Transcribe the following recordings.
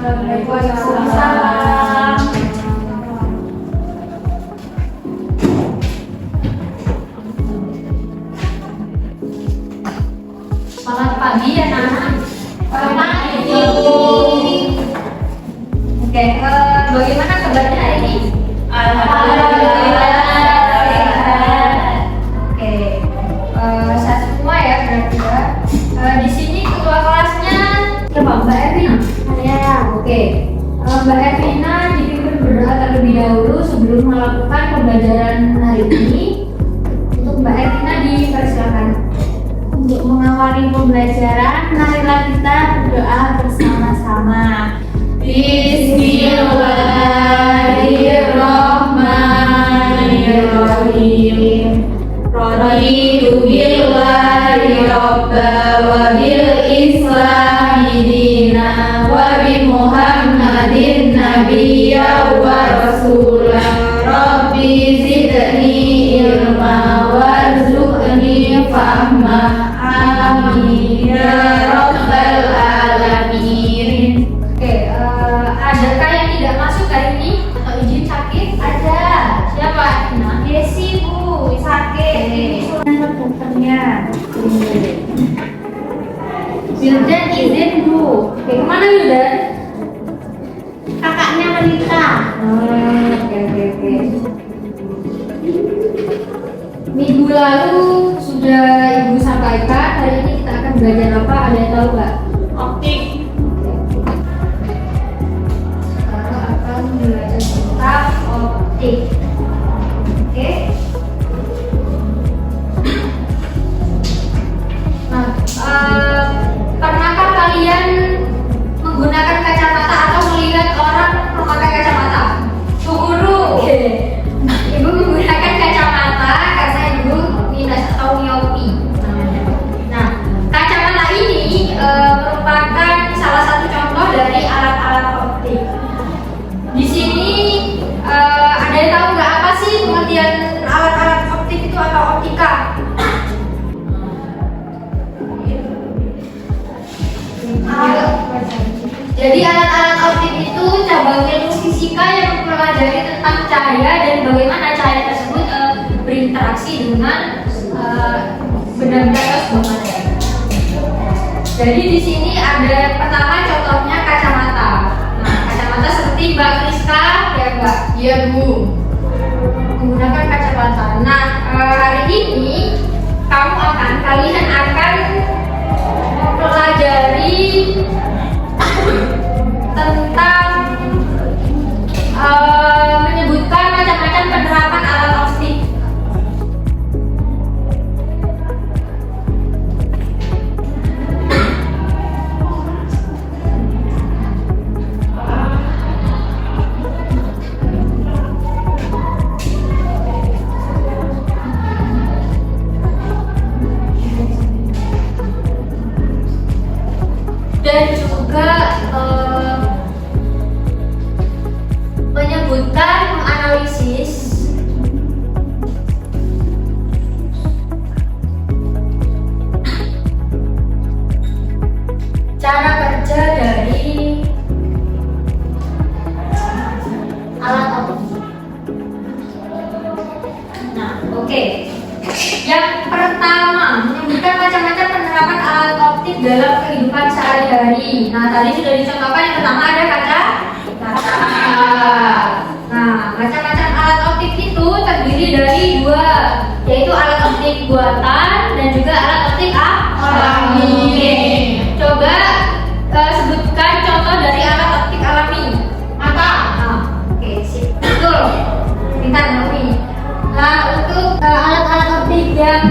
Waalaikumsalam. Selamat pagi ya Nana. Selamat pagi. Oke, bagaimana kabarnya hari ini? Alhamdulillah. Oke, sehat semua ya berarti ya. Di sini ketua kelasnya siapa? Mbak Ervina. Ya. Oke, Mbak Ervina dipimpin berdoa terlebih dahulu sebelum melakukan pembelajaran hari ini. Untuk Mbak Ervina dipersilakan. Untuk mengawali pembelajaran, marilah kita berdoa bersama-sama. Bismillahirrahmanirrahim. Raditu billahi robba wa bil islami dina wa bi muhammadin nabiyya wa rasulah. Rabbi zidni ilma warzuqni fahma. Amin ya rabbal alamin. Oke, adakah yang tidak masuk hari ini atau izin sakit? Ada. Siapa? Nah, Desi Bu, sakit. Dokternya. Wildan izin Bu. Oke, kemana Wildan? Kakaknya menikah. Oke. Minggu lalu sudah Ibu sampaikan, hari ini kita akan belajar apa? Ada yang tahu nggak? Optik. Sekarang akan belajar tentang optik. Oke. Nah, pernahkah kalian menggunakan kacamata atau melihat orang memakai kacamata? Guru. Oke. Ibu menggunakan kacamata karena ibu minus atau miopi namanya. Nah, kacamata ini merupakan salah satu contoh dari alat-alat optik. Di sini ada yang tahu nggak apa sih pengertian alat-alat optik itu atau optika? Jadi alat-alat optik itu cabang ilmu fisika yang mempelajari tentang cahaya dan bagaimana cahaya tersebut berinteraksi dengan benda-benda atau sebuah materi. Jadi di sini ada pertama contohnya kacamata. Nah, kacamata seperti Mbak Kriska ya Mbak? Iya Bu. Menggunakan kacamata. Nah, hari ini kalian akan mempelajari tentang menyebutkan macam-macam penerapan alat optik. Dan juga menyebutkan menganalisis cara kerja dari alat optik. Nah, oke. Yang pertama, menyebutkan macam-macam penerapan alat optik dalam kehidupan sehari-hari. Nah, tadi sudah dicontohkan yang pertama ada kaca. Nah, macam-macam alat optik itu terdiri dari dua, yaitu alat optik buatan dan juga alat optik alami. Coba sebutkan contoh dari alat optik alami. Mata. Nah, oke, sip. Betul. Pintar Naomi. Nah, untuk alat-alat optik yang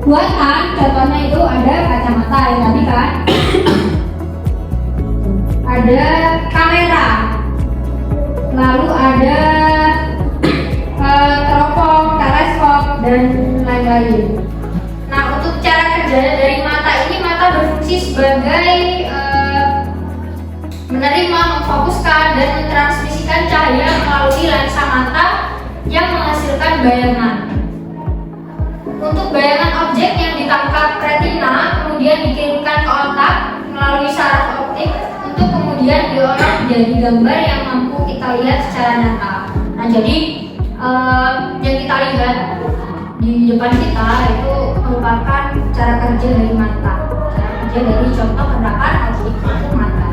buatan, contohnya itu ada kacamata yang tadi kan. Ada kamera, lalu ada teropong, teleskop, dan lain-lain. Nah, untuk cara kerja dari mata ini, mata berfungsi sebagai menerima, memfokuskan, dan mentransmisikan cahaya melalui lensa mata yang menghasilkan bayangan. Untuk bayangan objek yang ditangkap retina kemudian dikirimkan ke otak melalui saraf optik untuk kemudian diolah menjadi gambar yang mampu kita lihat secara nyata. Nah, jadi yang kita lihat di depan kita itu merupakan cara kerja dari mata, cara kerja dari contoh gerakan kaki itu mata.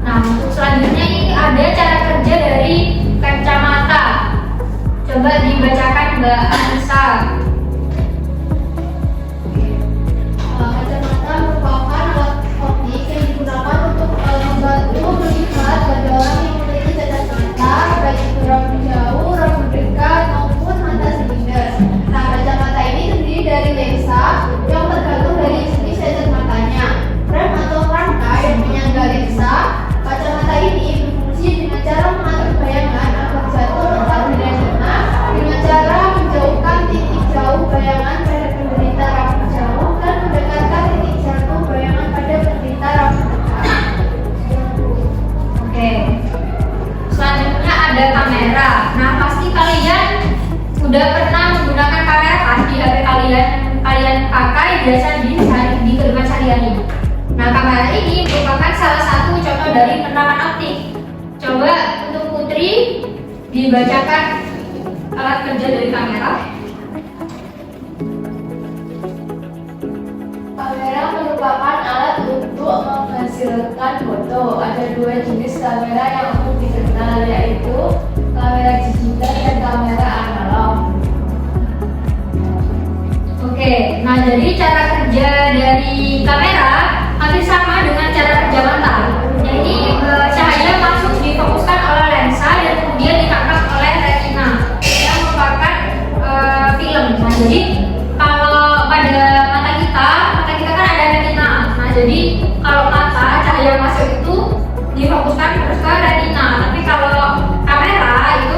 Nah, untuk selanjutnya ini ada cara kerja dari kacamata. Coba dibacakan Mbak Anissa. Kacamata merupakan alat optik yang digunakan untuk membantu melihat pada orang yang memiliki cacat mata, baik itu rambut jauh, rambut dekat, maupun mata silinder. Nah, kacamata ini terdiri dari lensa yang tergantung dari jenis cacat matanya, frame atau rangka yang menyangga lensa. Kacamata ini berfungsi dengan cara mengatur bayangan agar jatuh tepat di retina dengan cara menjauhkan titik jauh bayangan pada penderita rambut jauh dan mendekatkan titik jatuh bayangan pada penderita rambut dekat. Oke. Selanjutnya ada kamera. Nah, pasti kalian udah pernah menggunakan kamera kan di HP kalian pakai biasa di kehidupan sehari-hari. Nah, kamera ini merupakan salah satu contoh dari penerapan optik. Coba untuk Putri dibacakan alat kerja dari kamera. Kamera merupakan alat untuk menghasilkan foto. Ada dua jenis kamera yang umum dikenal, yaitu kamera digital dan kamera analog. Oke, nah jadi cara kerja dari kamera hampir sama dengan cara kerja mata. Jadi cahaya langsung difokuskan oleh lensa dan kemudian ditangkap oleh retina yang merupakan film. Nah, jadi kalau pada mata kita kan ada retina. Nah, jadi kalau mata cahaya masuk itu difokuskan terus ke retina. Tapi kalau kamera itu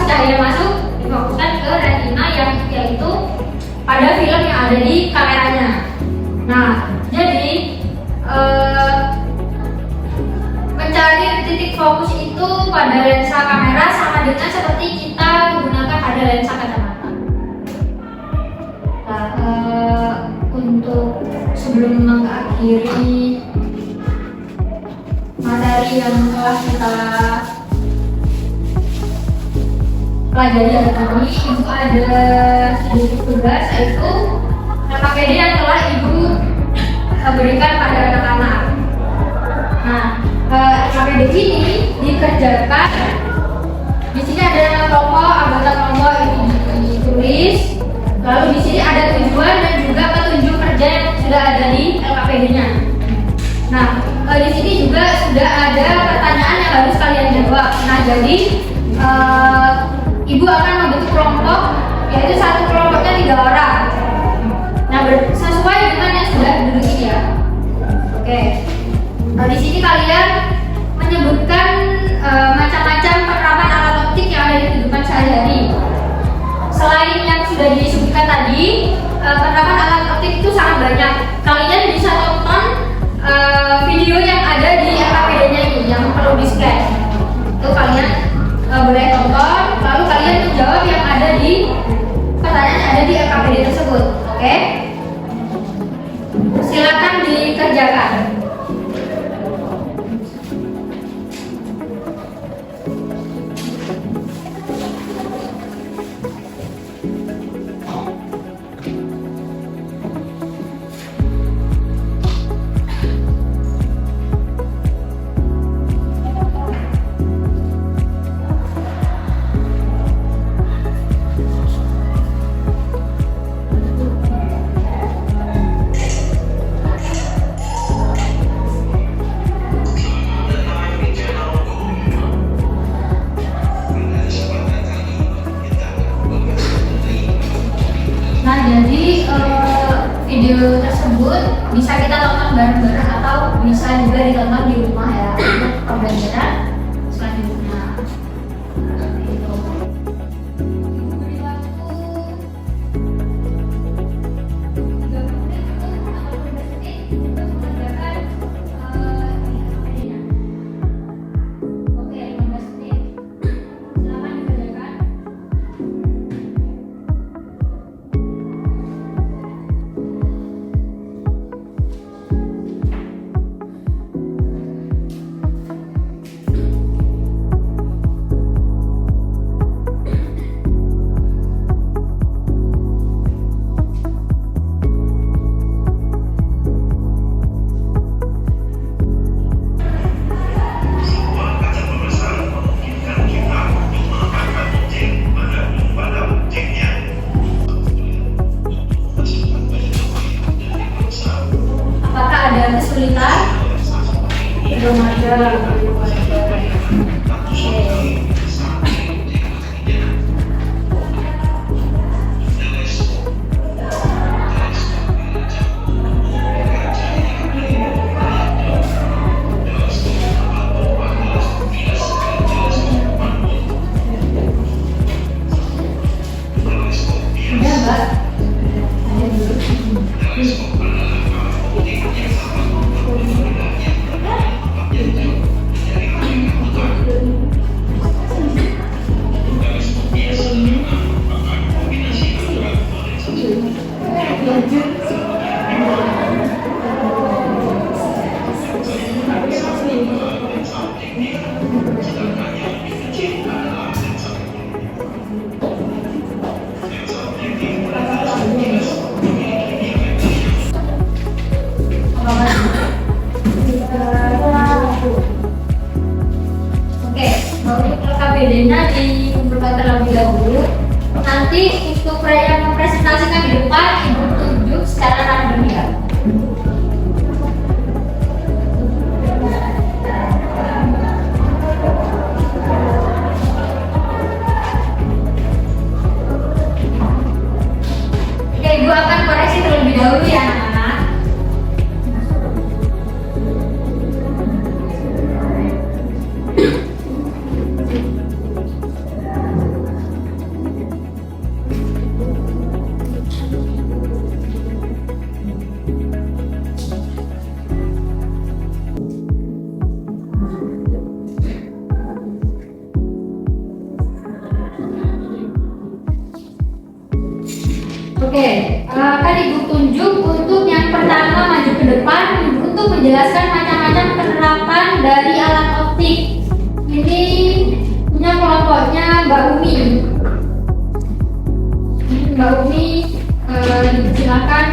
cahaya masuk difokuskan ke retina yang yaitu pada film yang ada di kameranya. Nah, jadi mencari titik fokus itu pada lensa kamera sama dengan seperti kita menggunakan pada lensa kacamata. Nah, untuk sebelum mengakhiri materi yang telah kita pelajari hari ini, Ibu ada sedikit tugas, yaitu LKPD yang telah Ibu berikan pada anak-anak. Nah, LKPD ini dikerjakan. Di sini ada nama kelompok, anggota kelompok ini ditulis. Lalu di sini ada tujuan dan juga petunjuk kerja yang sudah ada di LKPD-nya. Nah, di sini juga sudah ada pertanyaan yang harus kalian jawab. Nah, jadi Ibu akan membentuk kelompok, yaitu satu kelompoknya 3 orang. Nah, sesuai dengan yang sudah duduk ini ya. Oke. Nah, di sini kalian menyebutkan macam-macam penerapan alat optik yang ada di kehidupan sehari-hari. Selain yang sudah disebutkan tadi, penerapan alat optik itu sangat banyak. Kalian bisa tonton video yang ada di LKPD-nya ini yang perlu di-scan. Itu kalian boleh tonton, lalu kalian menjawab yang ada di pertanyaan yang ada di LKPD tersebut. Oke? Silakan dikerjakan. Jadi video tersebut bisa kita tonton bareng-bareng atau bisa juga ditonton di rumah ya untuk pembelajaran selanjutnya. Itu. Beri waktu 30 menit atau 15 menit untuk mengerjakan ini. Oke, 15 menit. Silakan dikerjakan. PPDB-nya dikumpulkan terlebih dahulu. Nanti untuk yang mempresentasikan di depan, Ibu tunjuk secara random ya. Oke, Ibu akan koreksi terlebih dahulu ya anak-anak. Oke, akan Ibu tunjuk untuk yang pertama maju ke depan untuk menjelaskan macam-macam penerapan dari alat optik. Ini punya kelompoknya Mbak Umi. Mbak Umi, silakan.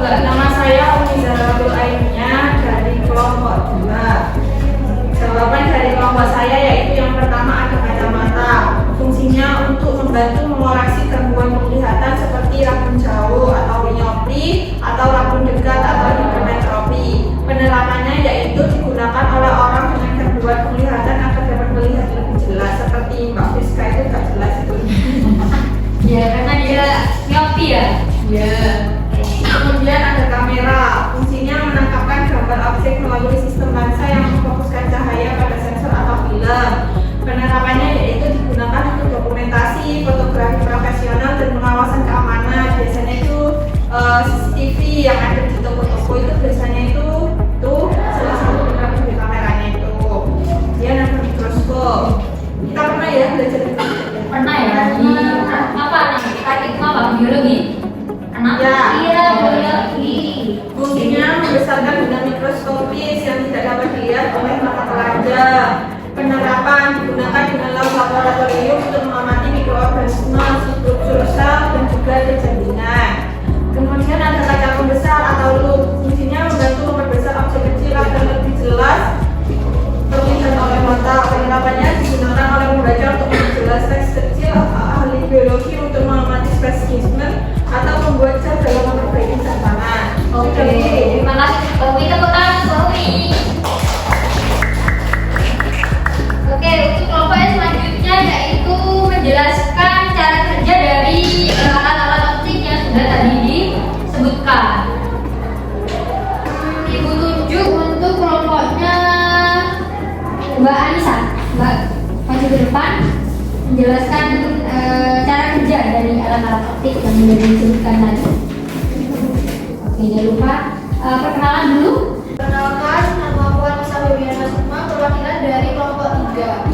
Nama saya Umi Zahratul Ainia dari kelompok 2. Jawaban dari kelompok saya yaitu yang pertama ada kacamata. Fungsinya untuk membantu mengoreksi gangguan penglihatan seperti rabun jauh atau miopi atau rabun dekat atau hipermetropi. Penerapannya yaitu digunakan oleh orang dengan gangguan penglihatan agar dapat melihat lebih jelas, seperti Mbak Fiska itu tak jelas itu. Ya, karena dia miopi ya. Ya. Kemudian ada kamera. Fungsinya menangkapkan gambar objek melalui sistem lensa yang memfokuskan cahaya pada sensor atau film. Penerapannya yaitu digunakan untuk dokumentasi, fotografi profesional dan pengawasan keamanan. Biasanya itu CCTV yang ada di toko-toko itu biasanya itu tuh salah satu penerapan kameranya itu. Dia ada mikroskop. Kita pernah ya belajar mikroskop? Pernah ya di apa? Paradigma apa? Biologi. Kenapa? Ya. Iya, biologi. Fungsinya membesarkan benda mikroskopis yang tidak dapat dilihat oleh mata pelajar. Penerapan digunakan di dalam laboratorium untuk mengamati mikroorganisme, struktur sel, dan juga jaringan. Kemudian ada kaca pembesar atau loop. Fungsinya membantu memperbesar objek kecil agar lebih jelas terlihat oleh mata. Penerapannya digunakan oleh pembaca untuk memperjelas teks kecil, ahli biologi untuk mengamati spesimen, atau membuat cat dalam memperbaiki catatan. Oke, terima kasih Mbak Umi. Tepuk tangan Mbak Umi. Oke, untuk kelompok yang selanjutnya yaitu menjelaskan cara kerja dari alat-alat optik yang sudah tadi disebutkan. Ibu tunjuk untuk kelompoknya Mbak Anissa. Mbak, maju ke depan menjelaskan cara kerja dari alat-alat optik yang sudah disebutkan tadi. Oke, jangan lupa perkenalan dulu. Perkenalkan, nama aku Anissa Febiana Sukma, perwakilan dari kelompok 3.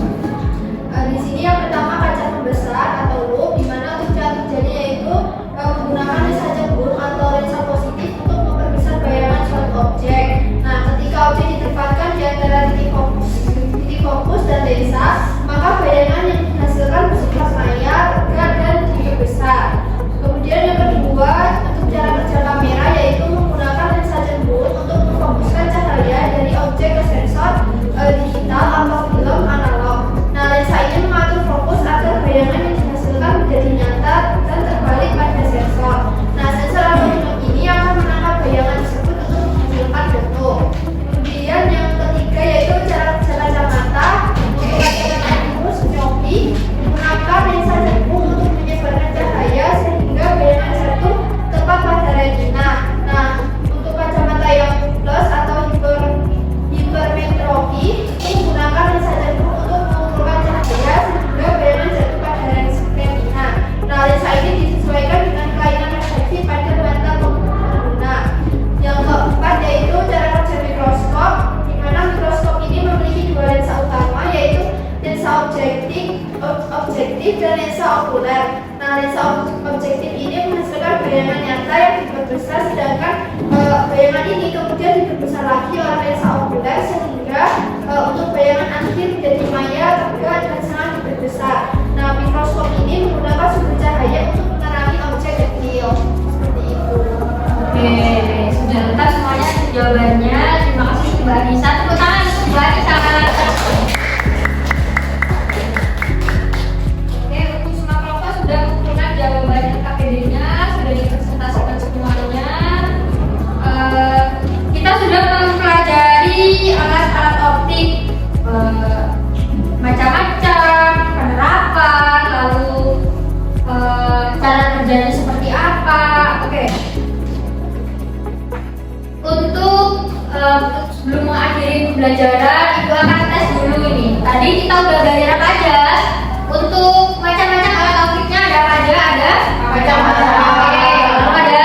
Di sini yang pertama kaca pembesar atau loop, di mana untuk cara kerjanya yaitu menggunakan lensa cembung atau lensa positif untuk memperbesar bayangan suatu objek. Nah, ketika objek ditempatkan di antara titik fokus dan lensa, maka bayangan yang dihasilkan bersifat layar, tegak, dan diperbesar. Kemudian yang kedua, untuk cara kerja kamera yaitu menggunakan lensa cembung untuk memfokuskan cahaya dari objek ke sensor digital atau film analog. Nah, lensa ini mengatur fokus agar bayangan yang dihasilkan menjadi nyata dan terbalik pada sensor. Nah, sensor atau film ini akan menangkap bayangan tersebut untuk menghasilkan foto. Kemudian yang ketiga yaitu cara kerja kacamata. Untuk kacamata lurus miopi menggunakan lensa cembung untuk menyebarkan cahaya sehingga bayangan jatuh tepat pada retina. Nah, untuk kacamata yang plus atau hipermetropi menggunakan lensa cembung untuk mengumpulkan cahaya sehingga bayangan jatuh pada retina. Nah, lensa ini disesuaikan dengan kelainan refleksi pada mata pengguna. Yang keempat yaitu cara kerja mikroskop, di mana mikroskop ini memiliki dua lensa utama yaitu lensa objektif dan lensa okuler. Nah, lensa objektif ini menghasilkan bayangan nyata yang diperbesar, sedangkan bayangan ini kemudian diperbesar lagi oleh lensa okuler sehingga untuk bayangan akhir menjadi maya, tegak, dan sangat diperbesar. Nah, mikroskop ini menggunakan sumber cahaya untuk menerangi objek kecil. Seperti itu. Oke, sudah lengkap semuanya jawabannya. Terima kasih Mbak Anissa. Tepuk pembelajaran Ibu akan tes dulu ini. Tadi kita udah belajar apa aja? Untuk macam-macam alat auditnya ada apa aja? Ada Macam-macam. Oke, belum ada?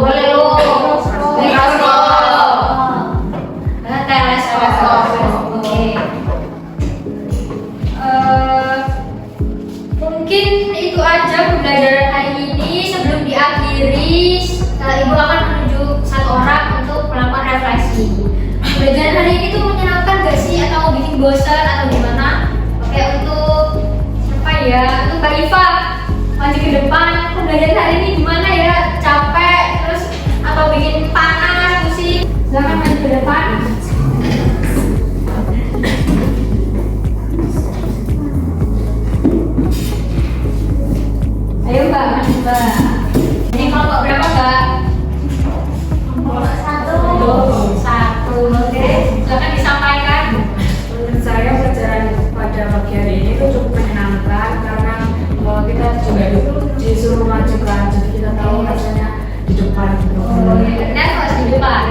Boleh lu. Mikroskop. Teleskop. Oke. Mungkin itu aja pembelajaran hari ini. Sebelum diakhiri, Ibu akan menunjuk satu orang untuk melakukan refleksi. Pembelajaran hari ini tuh menyenangkan gak sih? Atau bikin bosan atau gimana? Oke, untuk siapa ya? Untuk Mbak Iva, maju ke depan. Pembelajaran hari ini gimana ya? Capek terus atau bikin panas, pusing? Silakan maju ke depan. Ayo Mbak, maju Mbak. Ini kelompok berapa Mbak? Satu. Oke, silakan disampaikan. Menurut saya pelajaran pada pagi hari ini itu cukup menyenangkan karena kita juga disuruh majukan, jadi kita tahu rasanya di depan. Dan harus di depan.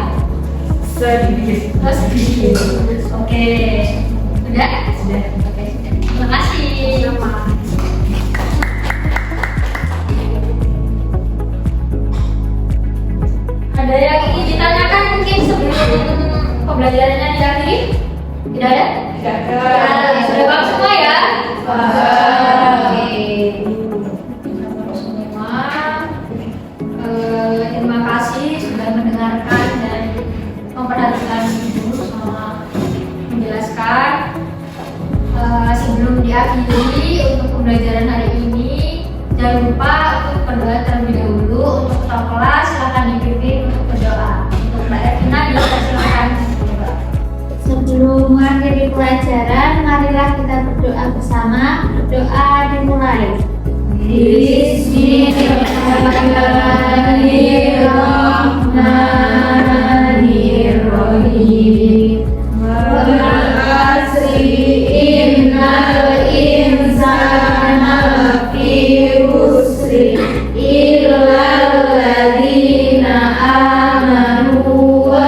Sedikit. Terus sedikit. Oke. Sudah? Sudah. Oke. Terima kasih. Sama. Ada yang ingin ditanyakan mungkin sebelum pembelajarannya diakhiri? Tidak ada? Tidak Ya, sudah paham semua ya? Oke. Sudah semua. Terima kasih sudah mendengarkan dan memperhatikan Ibu sama menjelaskan. Sebelum diakhiri untuk pembelajaran hari ini, jangan lupa untuk berdoa terlebih dahulu. Untuk ketua kelas silakan dipimpin untuk berdoa. Untuk Mbak Evina silakan berdoa. Sebelum mengakhiri pelajaran, marilah kita berdoa bersama. Doa dimulai. Bismillahirrahmanirrahim. Wal asri innal insana lafi khusri illa alladzina amanu wa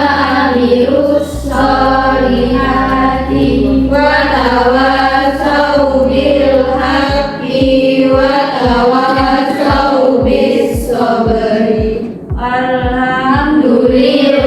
amilus solihati wa tawassaw bil haqqi wa tawassaw bis sabri. Alhamdulillah.